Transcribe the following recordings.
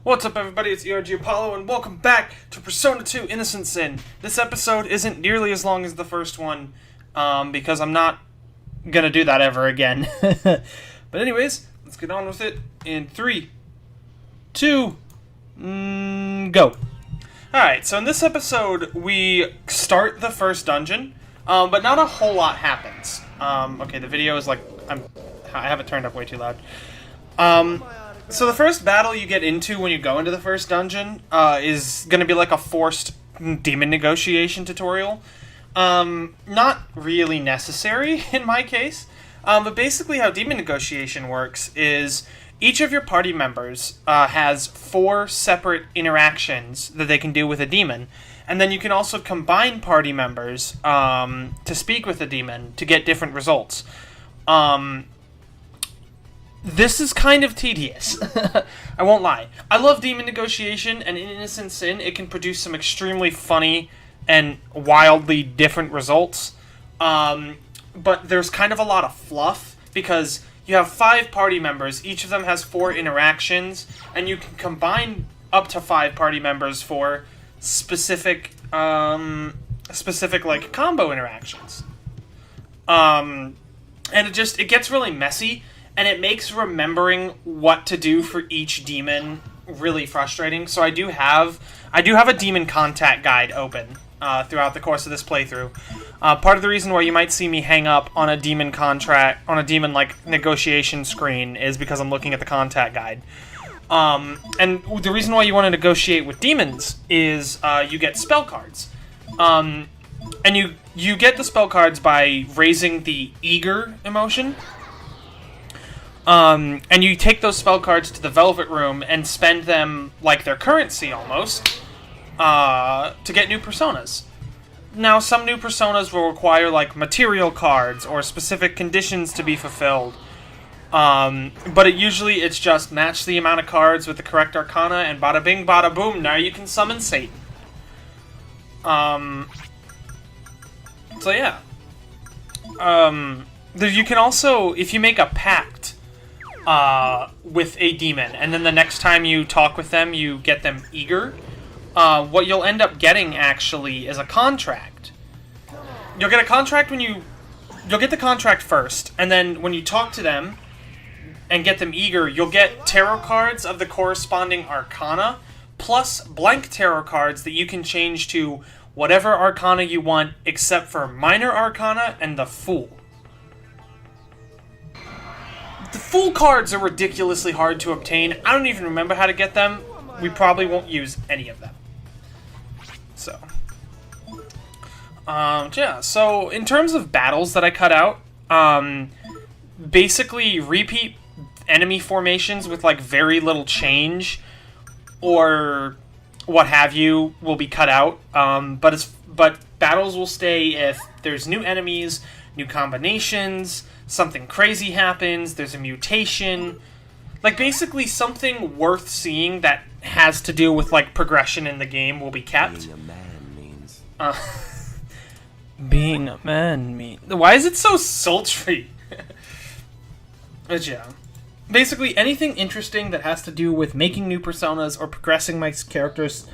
What's up, everybody? It's ERG Apollo, and welcome back to Persona 2 Innocent Sin. This episode isn't nearly as long as the first one, because I'm not gonna do that ever again. But anyways, let's get on with it in 3, 2, go. Alright, so in this episode, we start the first dungeon, but not a whole lot happens. Okay, the video is like, I have it turned up way too loud. So the first battle you get into when you go into the first dungeon is going to be like a forced demon negotiation tutorial. Not really necessary in my case, but basically how demon negotiation works is each of your party members has 4 separate interactions that they can do with a demon, and then you can also combine party members to speak with a demon to get different results. This is kind of tedious. I won't lie. I love demon negotiation, and in Innocent Sin, it can produce some extremely funny and wildly different results. But there's kind of a lot of fluff, because you have 5 party members, each of them has 4 interactions, and you can combine up to 5 party members for specific like combo interactions. And it gets really messy. And it makes remembering what to do for each demon really frustrating. So I do have a demon contact guide open throughout the course of this playthrough. Part of the reason why you might see me hang up on a demon like negotiation screen is because I'm looking at the contact guide. And the reason why you want to negotiate with demons is you get spell cards. And you get the spell cards by raising the eager emotion. And you take those spell cards to the Velvet Room and spend them like their currency, almost, to get new personas. Now, some new personas will require, like, material cards or specific conditions to be fulfilled. But it's just match the amount of cards with the correct arcana, and bada bing, bada boom, now you can summon Satan. So yeah. You can also, if you make a pact with a demon, and then the next time you talk with them, you get them eager. What you'll end up getting, actually, is a contract. You'll get a contract you'll get the contract first, and then when you talk to them and get them eager, you'll get tarot cards of the corresponding arcana, plus blank tarot cards that you can change to whatever arcana you want, except for minor arcana and the Fool. The Fool cards are ridiculously hard to obtain. I don't even remember how to get them. We probably won't use any of them. So. Yeah, so in terms of battles that I cut out, basically repeat enemy formations with, like, very little change, or what have you, will be cut out. But battles will stay if there's new enemies, new combinations, something crazy happens, there's a mutation. Like, basically something worth seeing that has to do with, like, progression in the game will be kept. Being a man means... Being a man means... Why is it so sultry? But yeah. Basically, anything interesting that has to do with making new personas or progressing my character's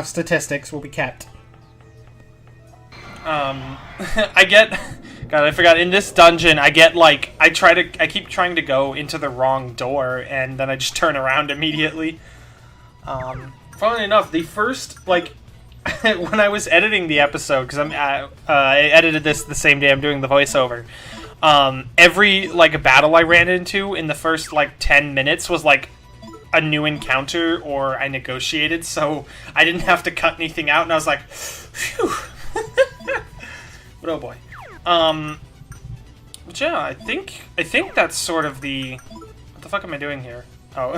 statistics will be kept. God, I forgot, in this dungeon, I get, like, I keep trying to go into the wrong door, and then I just turn around immediately. Funnily enough, the first, like, when I was editing the episode, because I edited this the same day I'm doing the voiceover, every, like, battle I ran into in the first, like, 10 minutes was, like, a new encounter, or I negotiated, so I didn't have to cut anything out, and I was like, phew. But oh boy. But yeah, I think that's sort of the... What the fuck am I doing here? Oh.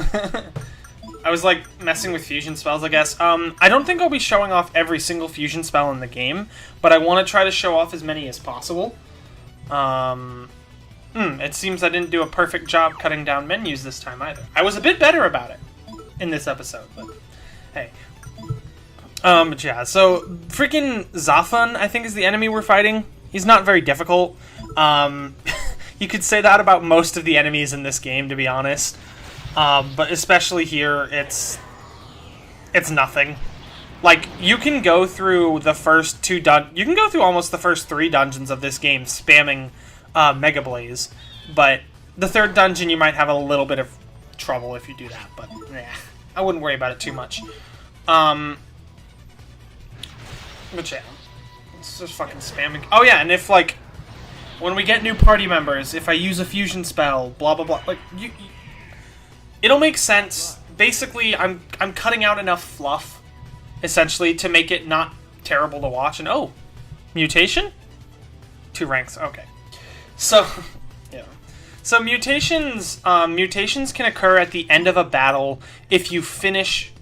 I was, like, messing with fusion spells, I guess. I don't think I'll be showing off every single fusion spell in the game, but I want to try to show off as many as possible. It seems I didn't do a perfect job cutting down menus this time, either. I was a bit better about it in this episode, but hey. But yeah, so freaking Zafan, I think, is the enemy we're fighting. He's not very difficult. You could say that about most of the enemies in this game, to be honest. But especially here, it's nothing. Like, you can go through the first you can go through almost the first 3 dungeons of this game spamming Mega Blaze, but the 3rd dungeon you might have a little bit of trouble if you do that, but I wouldn't worry about it too much. But yeah, it's just fucking spamming. Oh yeah, and if, like, when we get new party members, if I use a fusion spell, blah blah blah, like, it'll make sense. Basically, I'm cutting out enough fluff, essentially, to make it not terrible to watch. And oh, mutation? 2 ranks. Okay, so yeah, so mutations can occur at the end of a battle if you finish.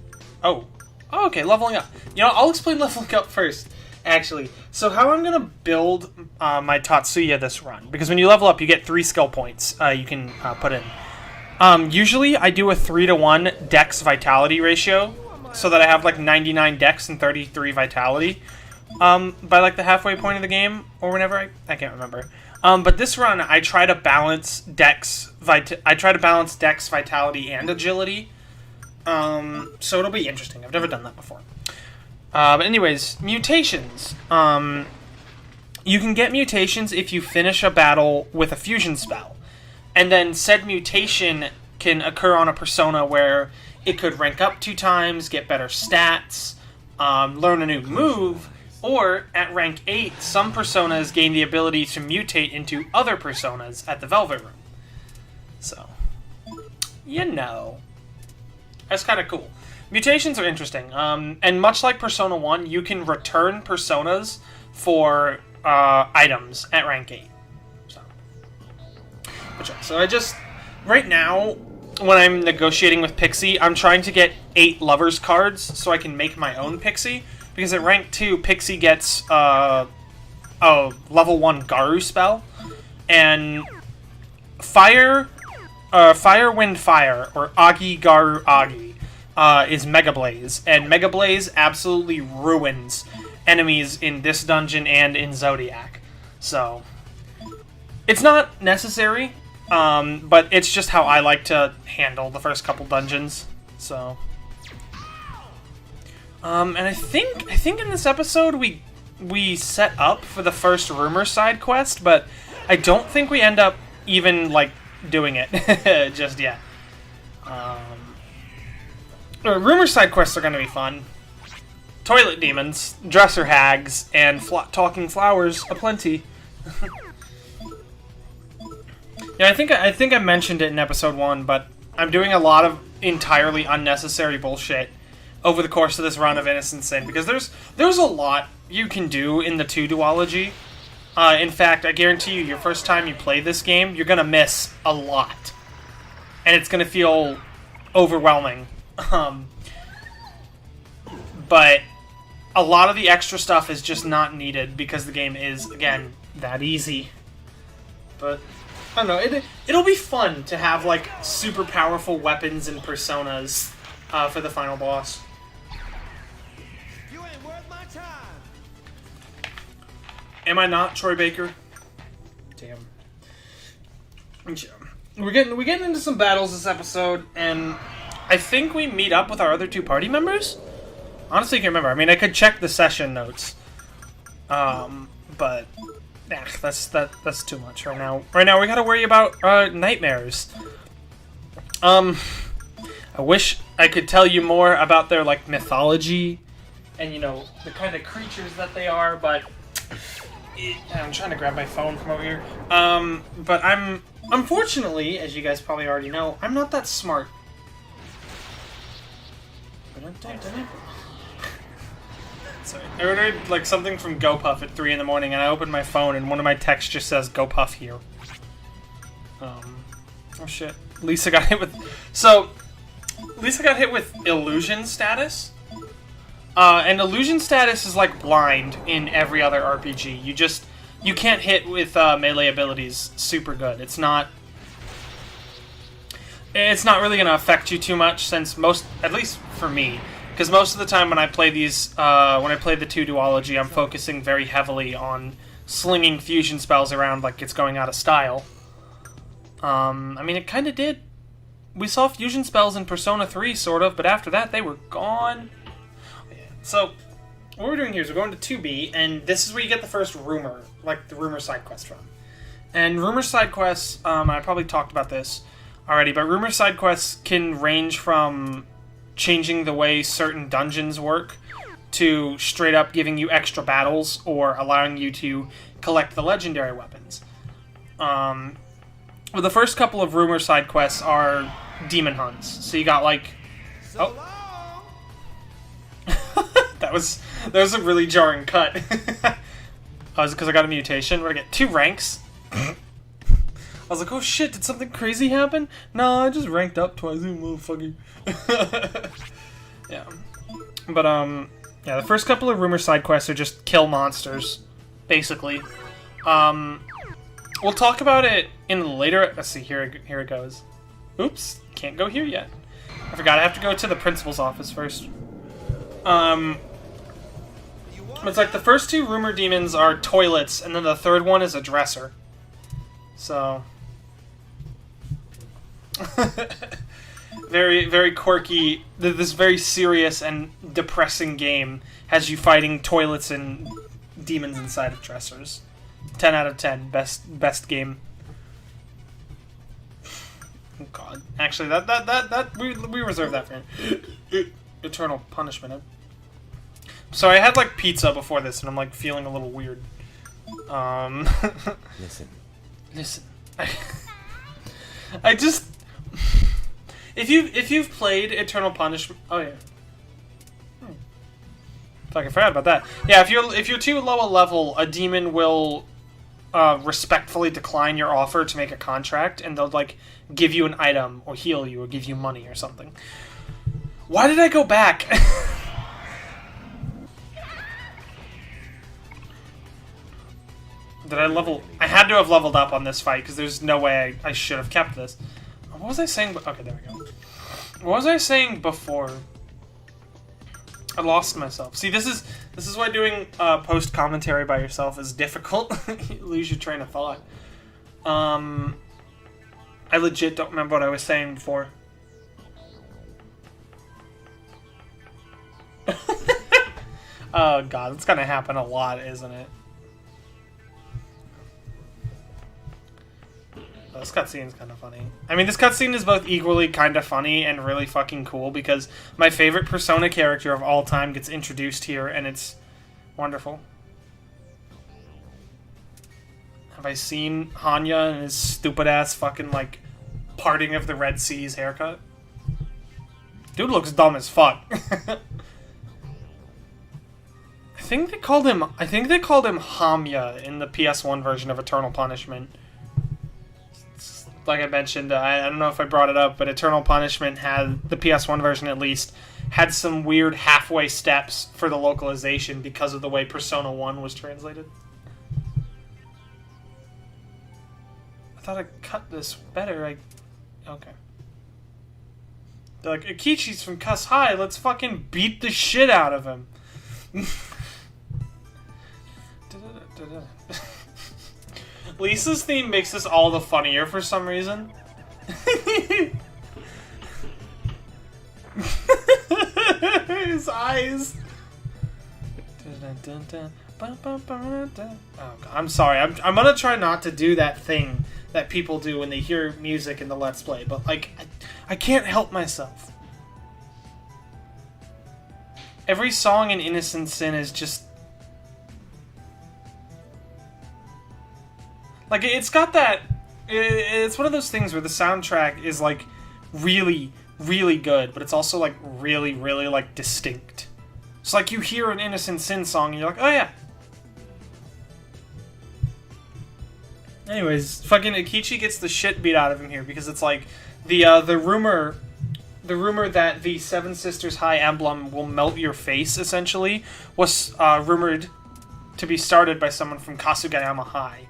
Oh, okay, leveling up. You know, I'll explain leveling up first. Actually, so how I'm gonna build my Tatsuya this run, because when you level up, you get 3 skill points you can put in. Usually I do a 3-to-1 Dex Vitality ratio, so that I have like 99 Dex and 33 Vitality by like the halfway point of the game, or whenever I can't remember. But this run I try to balance Dex Vitality, and Agility. So it'll be interesting. I've never done that before. But anyways, mutations. You can get mutations if you finish a battle with a fusion spell. And then said mutation can occur on a persona where it could rank up 2 times, get better stats, learn a new move, or at rank 8, some personas gain the ability to mutate into other personas at the Velvet Room. So, you know. That's kind of cool. Mutations are interesting, and much like Persona 1, you can return personas for items at rank 8. So I just, right now, when I'm negotiating with Pixie, I'm trying to get 8 Lovers cards so I can make my own Pixie, because at rank 2, Pixie gets a level 1 Garu spell, and Fire, Wind, Fire, or Agi, Garu, Agi, is Mega Blaze, and Mega Blaze absolutely ruins enemies in this dungeon and in Zodiac. So, it's not necessary, but it's just how I like to handle the first couple dungeons. So, and I think in this episode we set up for the first rumor side quest, but I don't think we end up even like doing it just yet. Rumor side quests are going to be fun. Toilet demons, dresser hags, and talking flowers aplenty. Yeah, I think I mentioned it in episode 1, but I'm doing a lot of entirely unnecessary bullshit over the course of this run of Innocent Sin, because there's a lot you can do in the 2 duology. In fact, I guarantee you, your first time you play this game, you're gonna miss a lot, and it's gonna feel overwhelming. But a lot of the extra stuff is just not needed because the game is, again, that easy. But I don't know, it'll be fun to have, like, super powerful weapons and personas for the final boss. You ain't worth my time. Am I not, Troy Baker? Damn. We're getting into some battles this episode, and I think we meet up with our other 2 party members? Honestly, I can't remember. I mean, I could check the session notes. But that's too much right now. Right now, we gotta worry about nightmares. I wish I could tell you more about their, like, mythology and, you know, the kind of creatures that they are, but I'm trying to grab my phone from over here. But unfortunately, as you guys probably already know, I'm not that smart. Sorry. I ordered, like, something from GoPuff at 3 in the morning, and I opened my phone, and one of my texts just says, GoPuff here. Oh shit. Lisa got hit with... So, Lisa got hit with illusion status. And illusion status is like blind in every other RPG. You can't hit with melee abilities super good. It's not really going to affect you too much, since at least for me, because most of the time when I play these, when I play the 2 duology, I'm focusing very heavily on slinging fusion spells around like it's going out of style. I mean, it kind of did we saw fusion spells in Persona 3, sort of, but after that, they were gone. So, what we're doing here is we're going to 2B, and this is where you get the first rumor, like the rumor side quest from. And rumor side quests, I probably talked about this already, but rumor side quests can range from changing the way certain dungeons work to straight up giving you extra battles or allowing you to collect the legendary weapons. Well, the first couple of rumor side quests are demon hunts. So you got like, oh, that was a really jarring cut. Oh, is it because I got a mutation? Where I get 2 ranks. I was like, oh shit, did something crazy happen? No, I just ranked up twice, you motherfucker. Yeah. But, yeah, the first couple of rumor side quests are just kill monsters, basically. We'll talk about it in later... Let's see, here it goes. Oops, can't go here yet. I forgot, I have to go to the principal's office first. It's like the first 2 rumor demons are toilets, and then the third one is a dresser. So... very, very quirky. This very serious and depressing game has you fighting toilets and demons inside of dressers. 10 out of 10. Best game. Oh god. Actually, we reserve that for Eternal Punishment. So I had like pizza before this, and I'm like feeling a little weird. Listen. I just. If you've played Eternal Punishment, oh yeah. Fuck, I forgot about that. Yeah, if you're too low a level, a demon will respectfully decline your offer to make a contract, and they'll like give you an item or heal you or give you money or something. Why did I go back? Did I level? I had to have leveled up on this fight because there's no way I should have kept this. What was I saying? Okay, there we go. What was I saying before? I lost myself. See, this is why doing post commentary by yourself is difficult. You lose your train of thought. I legit don't remember what I was saying before. Oh god, it's gonna happen a lot, isn't it? This cutscene is kind of funny. I mean, this cutscene is both equally kind of funny and really fucking cool because my favorite Persona character of all time gets introduced here, and it's wonderful. Have I seen Hanya and his stupid-ass fucking, like, parting of the Red Seas haircut? Dude looks dumb as fuck. I think they called him Hamya in the PS1 version of Eternal Punishment. Like I mentioned, I don't know if I brought it up, but Eternal Punishment had, the PS1 version at least, had some weird halfway steps for the localization because of the way Persona 1 was translated. I thought I cut this better. Okay. They're like, Akichi's from Cuss High, let's fucking beat the shit out of him. Lisa's theme makes this all the funnier for some reason. His eyes. Oh God, I'm sorry. I'm gonna try not to do that thing that people do when they hear music in the Let's Play, but like, I can't help myself. Every song in Innocent Sin is just... Like, it's got that... It's one of those things where the soundtrack is, like, really, really good, but it's also, like, really, really, like, distinct. It's like you hear an Innocent Sin song and you're like, oh yeah. Anyways, fucking Akichi gets the shit beat out of him here because it's like, the rumor that the Seven Sisters High emblem will melt your face, essentially, was rumored to be started by someone from Kasugayama High.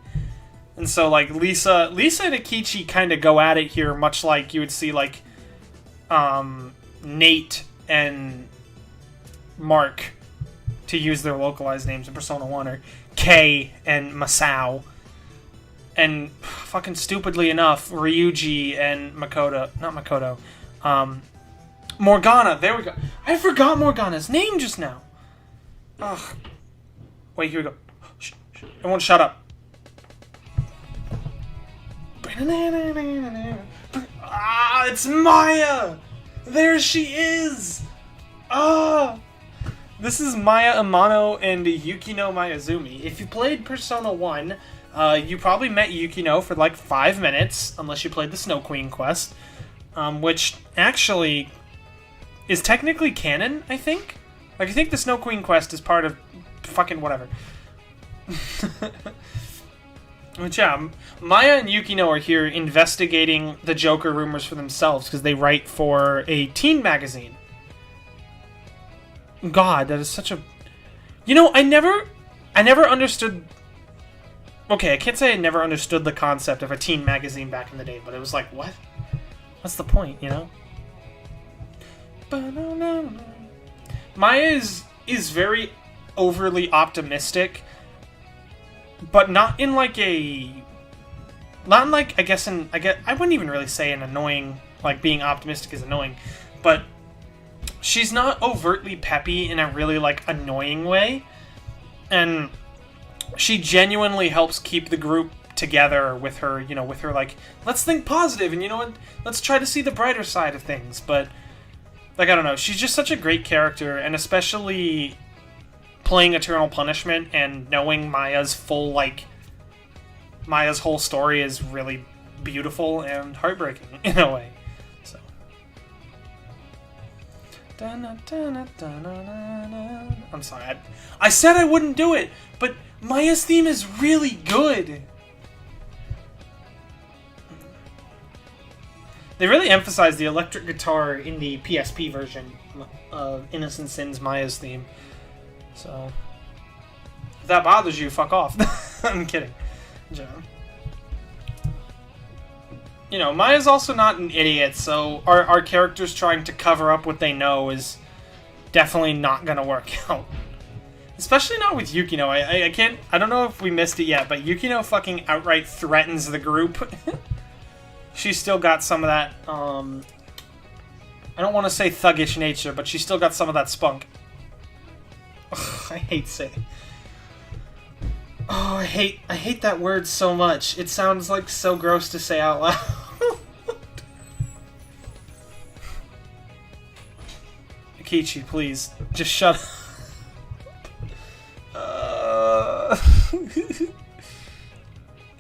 And so, like, Lisa and Akichi kind of go at it here, much like you would see, like, Nate and Mark, to use their localized names in Persona 1, or Kei and Masao. and fucking stupidly enough, Ryuji and Morgana, there we go. I forgot Morgana's name just now. Ugh. Wait, here we go. Shh, shh. Everyone shut up. Ah, it's Maya! There she is! Ah! This is Maya Amano and Yukino Mayazumi. If you played Persona 1, you probably met Yukino for like 5 minutes, unless you played the Snow Queen quest, which actually is technically canon, I think? Like, I think the Snow Queen quest is part of fucking whatever. But yeah, Maya and Yukino are here investigating the Joker rumors for themselves, because they write for a teen magazine. God, that is such a... You know, I never understood... Okay, I can't say I never understood the concept of a teen magazine back in the day, but it was like, what? What's the point, you know? Maya is very overly optimistic, but not in like a... Not in like, I wouldn't even really say an annoying, like being optimistic is annoying, but she's not overtly peppy in a really like annoying way, and she genuinely helps keep the group together with her, you know, with her like, let's think positive and you know what, let's try to see the brighter side of things. But like, I don't know, she's just such a great character, and especially playing Eternal Punishment and knowing Maya's whole story is really beautiful and heartbreaking in a way. So I'm sorry, I said I wouldn't do it, but Maya's theme is really good. They really emphasize the electric guitar in the PSP version of Innocent Sin's Maya's theme. So, if that bothers you, fuck off. I'm kidding. You know, Maya's also not an idiot, so our characters trying to cover up what they know is definitely not gonna work out. Especially not with Yukino. I don't know if we missed it yet, but Yukino fucking outright threatens the group. She's still got some of that, I don't want to say thuggish nature, but she's still got some of that spunk. Ugh, I hate saying. Oh, I hate that word so much. It sounds like so gross to say out loud. Akichi, please, just shut up.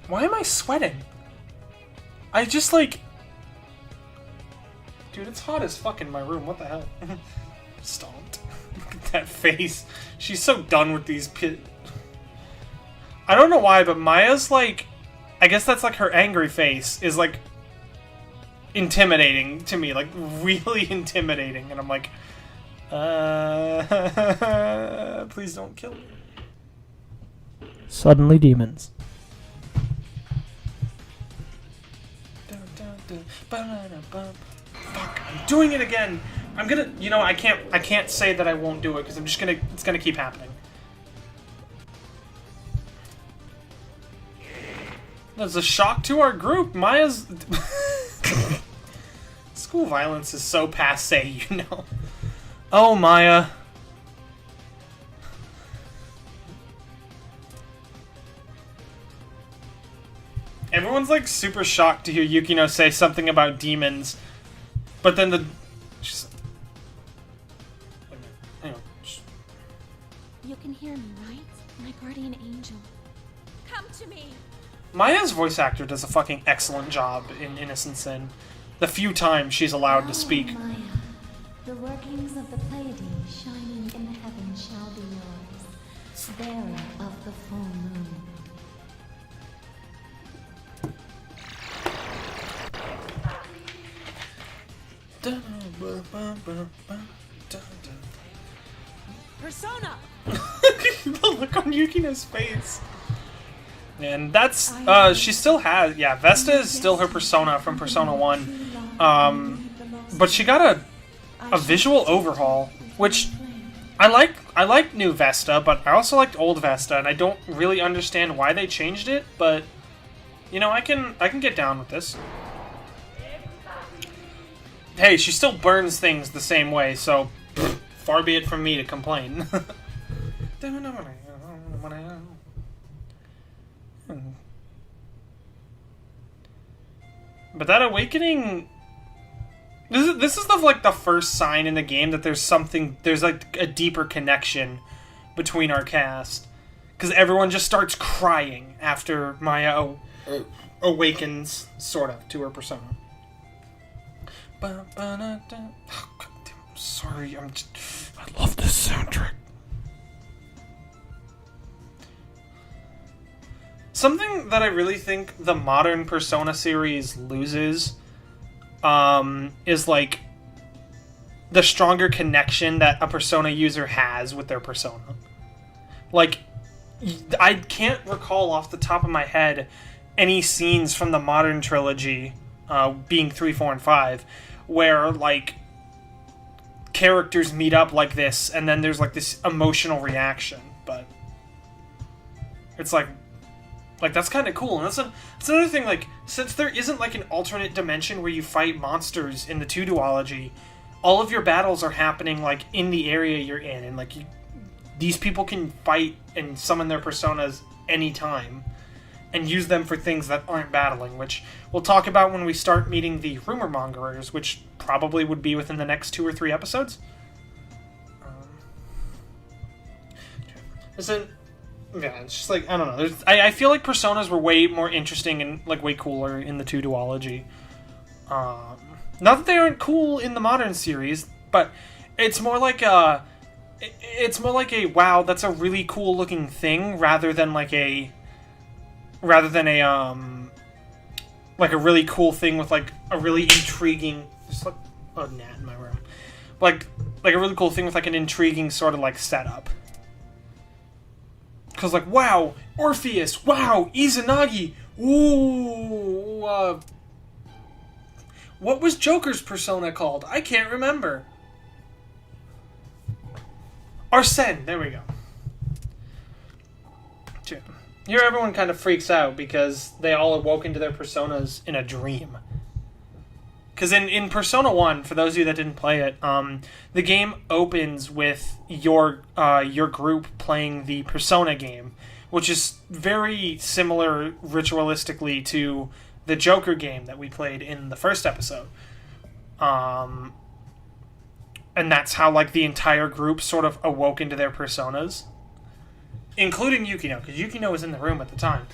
Why am I sweating? I just like... Dude, it's hot as fuck in my room. What the hell? Stomped. Look at that face. She's so done with these I don't know why, but Maya's like... I guess that's like her angry face is like... intimidating to me. Like, really intimidating. And I'm like... please don't kill me. Suddenly demons. Fuck, I'm doing it again. I'm gonna, you know, I can't say that I won't do it because I'm just gonna, it's gonna keep happening. There's a shock to our group. Maya's school violence is so passe, you know. Oh, Maya. Everyone's like super shocked to hear Yukino say something about demons, but then the... Just, hang on. You can hear me, right? My guardian angel. Come to me! Maya's voice actor does a fucking excellent job in Innocent Sin. The few times she's allowed to speak. Maya, the workings of the Pleiades shining in the heavens shall be yours, bearer of the full moon. Persona! The look on Yukino's face. And that's, she still has, yeah, Vesta is still her persona from Persona 1. But she got a visual overhaul, which I like new Vesta, but I also liked old Vesta, and I don't really understand why they changed it, but You know, I can get down with this. Hey, she still burns things the same way, so far be it from me to complain. But that awakening... This is the first sign in the game that there's like a deeper connection between our cast. Because everyone just starts crying after Maya awakens, sort of, to her persona. Oh, God damn, I'm sorry, I love this soundtrack. Something that I really think the modern Persona series loses is like the stronger connection that a Persona user has with their Persona. Like, I can't recall off the top of my head any scenes from the modern trilogy, being 3, 4, and 5, where like characters meet up like this and then there's like this emotional reaction. But it's like that's kind of cool. And that's another thing, like, since there isn't like an alternate dimension where you fight monsters in the 2 duology, all of your battles are happening like in the area you're in, and like these people can fight and summon their personas anytime and use them for things that aren't battling, which we'll talk about when we start meeting the rumor mongers, which probably would be within the next 2 or 3 episodes. Yeah, it's just like, I don't know. I feel like Personas were way more interesting and like way cooler in the 2 duology. Not that they aren't cool in the modern series, but it's more like a wow, that's a really cool looking thing, rather than a really cool thing with like a really intriguing, just like a gnat in my room, like a really cool thing with like an intriguing sort of like setup. Because, like, wow, Orpheus, wow, Izanagi, ooh, what was Joker's persona called? I can't remember. Arsene, there we go. Here everyone kind of freaks out because they all awoke into their personas in a dream. Because in Persona 1, for those of you that didn't play it, the game opens with your group playing the Persona game, which is very similar ritualistically to the Joker game that we played in the first episode. And that's how like the entire group sort of awoke into their personas, including Yukino, because Yukino was in the room at the time.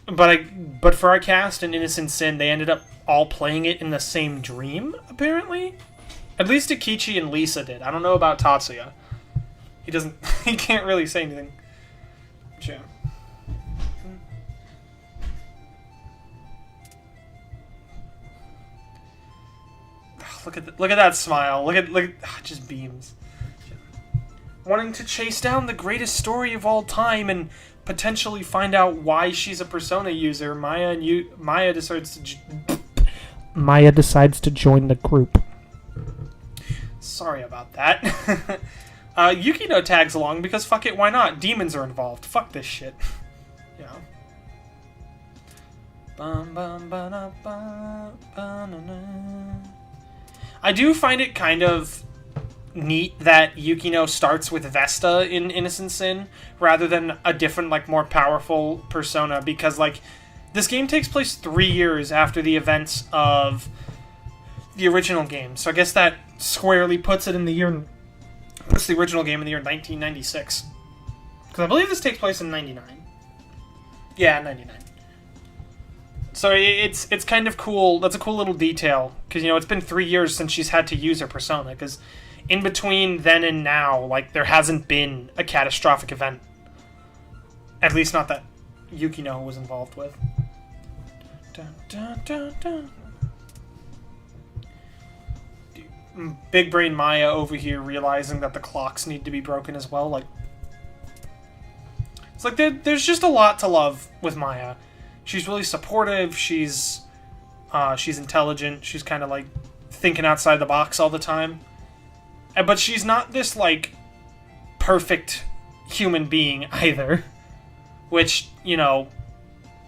But for our cast in Innocent Sin, they ended up all playing it in the same dream, apparently. At least Akichi and Lisa did. I don't know about Tatsuya. He can't really say anything. Sure. Look at that smile. Look at just beams. Wanting to chase down the greatest story of all time and potentially find out why she's a Persona user, Maya decides to join the group. Sorry about that. Yukino tags along because fuck it, why not? Demons are involved. Fuck this shit. You know. I do find it kind of neat that Yukino starts with Vesta in Innocent Sin rather than a different, like, more powerful persona, because, like, this game takes place 3 years after the events of the original game. So I guess that squarely puts the original game in the year 1996. Because I believe this takes place in 99. Yeah, 99. So it's kind of cool. That's a cool little detail. Because, you know, it's been 3 years since she's had to use her persona. Because in between then and now, like, there hasn't been a catastrophic event. At least not that Yukino was involved with. Dun, dun, dun, dun. Big Brain Maya over here realizing that the clocks need to be broken as well. Like, it's like there's just a lot to love with Maya. She's really supportive. She's intelligent. She's kind of like thinking outside the box all the time. But she's not this like perfect human being either. Which, you know,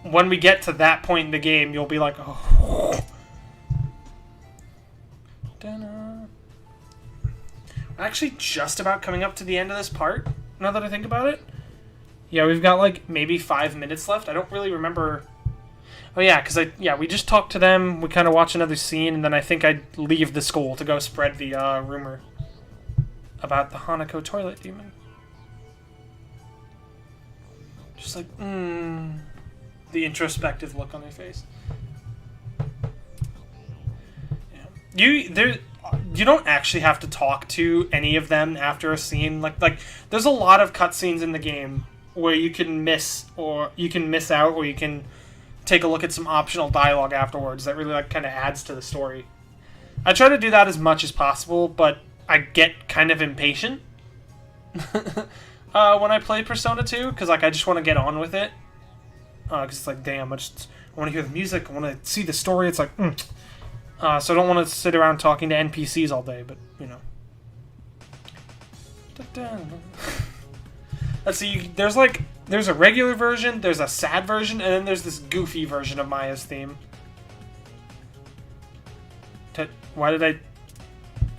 when we get to that point in the game, you'll be like, oh. We're actually just about coming up to the end of this part, now that I think about it. Yeah, we've got like maybe 5 minutes left. I don't really remember. Oh yeah, because we just talked to them, we kind of watch another scene, and then I think I'd leave the school to go spread the rumor about the Hanako toilet demon. Just like, the introspective look on their face. Yeah. You don't actually have to talk to any of them after a scene. Like there's a lot of cutscenes in the game where you can miss out, or you can take a look at some optional dialogue afterwards that really like kind of adds to the story. I try to do that as much as possible, but I get kind of impatient when I play Persona 2, because like I just want to get on with it. Because it's like, damn, I want to hear the music, I want to see the story. It's like, so I don't want to sit around talking to NPCs all day, but you know. Let's see. There's a regular version, there's a sad version, and then there's this goofy version of Maya's theme. Why did I?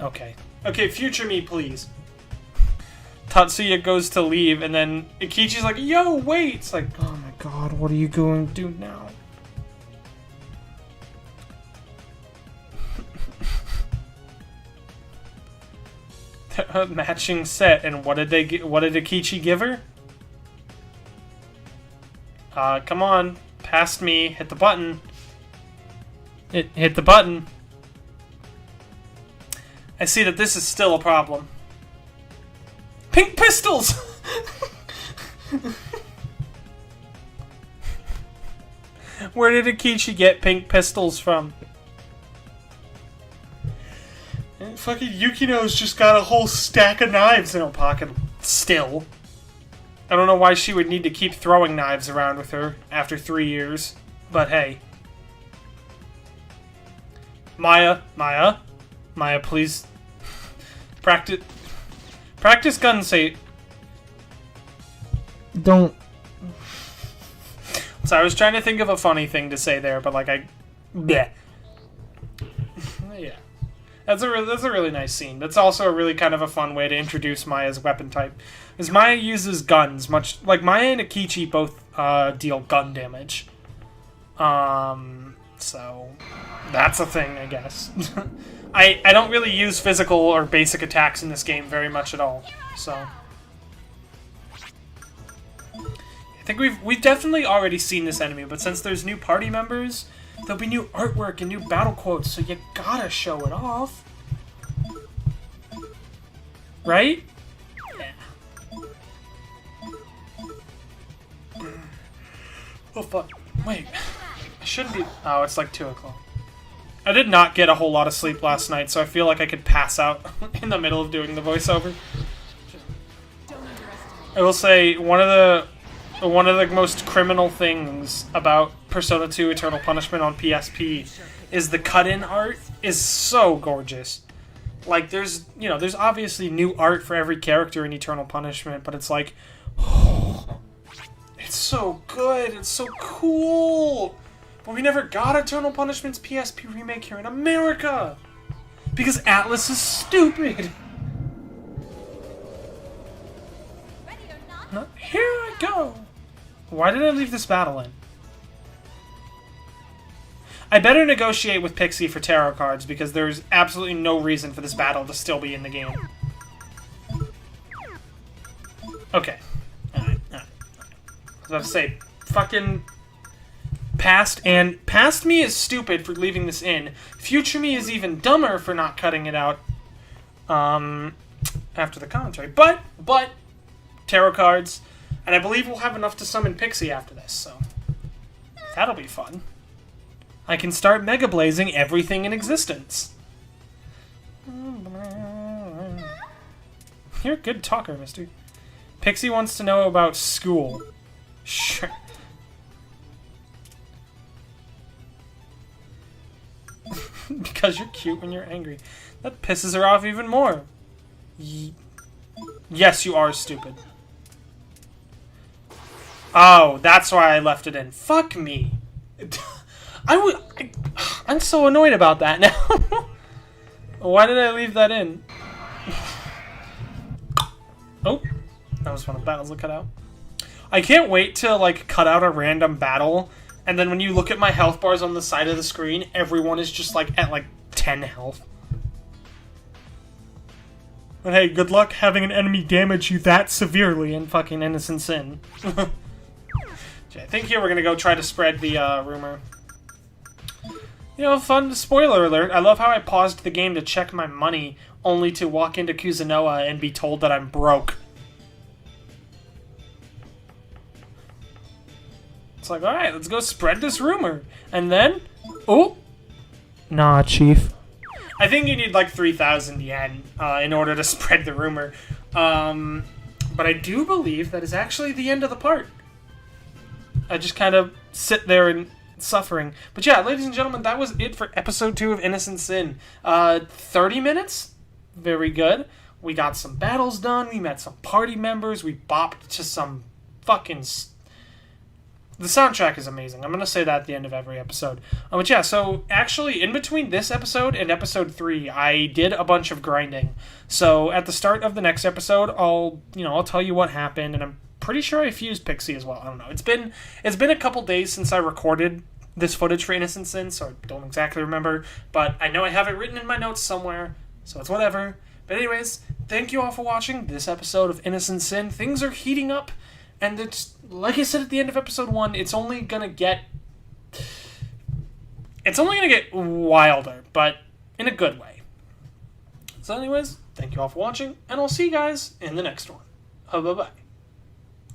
Okay, future me, please. Tatsuya goes to leave, and then Ikichi's like, "Yo, wait!" It's like, oh my god, what are you going to do now? A matching set, and what did Ikichi give her? Come on, past me, hit the button. Hit the button. I see that this is still a problem. Pink pistols! Where did Ikichi get pink pistols from? And fucking Yukino's just got a whole stack of knives in her pocket still. I don't know why she would need to keep throwing knives around with her after 3 years, but hey. Maya, please. Practice gun safe. Don't. So I was trying to think of a funny thing to say there, but like yeah. That's a really nice scene. That's also a really kind of a fun way to introduce Maya's weapon type. Because Maya uses guns, much like Maya and Akichi both deal gun damage. So that's a thing, I guess. I don't really use physical or basic attacks in this game very much at all. So I think we've definitely already seen this enemy, but since there's new party members, there'll be new artwork and new battle quotes, so you gotta show it off. Right? Yeah. Oh, fuck. Wait. I shouldn't be... Oh, it's like 2 o'clock. I did not get a whole lot of sleep last night, so I feel like I could pass out in the middle of doing the voiceover. I will say, one of the most criminal things about Persona 2 Eternal Punishment on PSP is the cut-in art is so gorgeous. Like, there's obviously new art for every character in Eternal Punishment, but it's like, oh, it's so good, it's so cool. But we never got Eternal Punishment's PSP remake here in America because Atlas is stupid. Here I go. Why did I leave this battle in? I better negotiate with Pixie for tarot cards because there's absolutely no reason for this battle to still be in the game. Okay. Alright. I was about to say, fucking past me is stupid for leaving this in. Future me is even dumber for not cutting it out after the commentary. But tarot cards, and I believe we'll have enough to summon Pixie after this, so that'll be fun. I can start Mega Blazing everything in existence. You're a good talker, mister. Pixie wants to know about school. Sure. Because you're cute when you're angry. That pisses her off even more. Yes, you are stupid. Oh, that's why I left it in. Fuck me. I'm so annoyed about that now. Why did I leave that in? Oh, that was one of the battles that cut out. I can't wait to, like, cut out a random battle, and then when you look at my health bars on the side of the screen, everyone is just, like, at, like, 10 health. But hey, good luck having an enemy damage you that severely in fucking Innocent Sin. I think here we're gonna go try to spread the rumor. You know, fun spoiler alert. I love how I paused the game to check my money, only to walk into Kuzunoa and be told that I'm broke. It's like, alright, let's go spread this rumor. And then, oh! Nah, chief. I think you need like 3,000 yen in order to spread the rumor. But I do believe that is actually the end of the part. I just kind of sit there and suffering. But yeah, ladies and gentlemen, that was it for episode 2 of Innocent Sin. 30 minutes? Very good. We got some battles done. We met some party members. We bopped to some fucking... The soundtrack is amazing. I'm going to say that at the end of every episode. But yeah, so actually, in between this episode and episode 3, I did a bunch of grinding. So at the start of the next episode, I'll tell you what happened, and I'm pretty sure I fused Pixie as well. I don't know. It's been a couple days since I recorded this footage for Innocent Sin, so I don't exactly remember, but I know I have it written in my notes somewhere, so it's whatever. But anyways, thank you all for watching this episode of Innocent Sin. Things are heating up, and it's, like I said at the end of episode 1, it's only gonna get wilder, but in a good way. So anyways, thank you all for watching, and I'll see you guys in the next one. Bye-bye.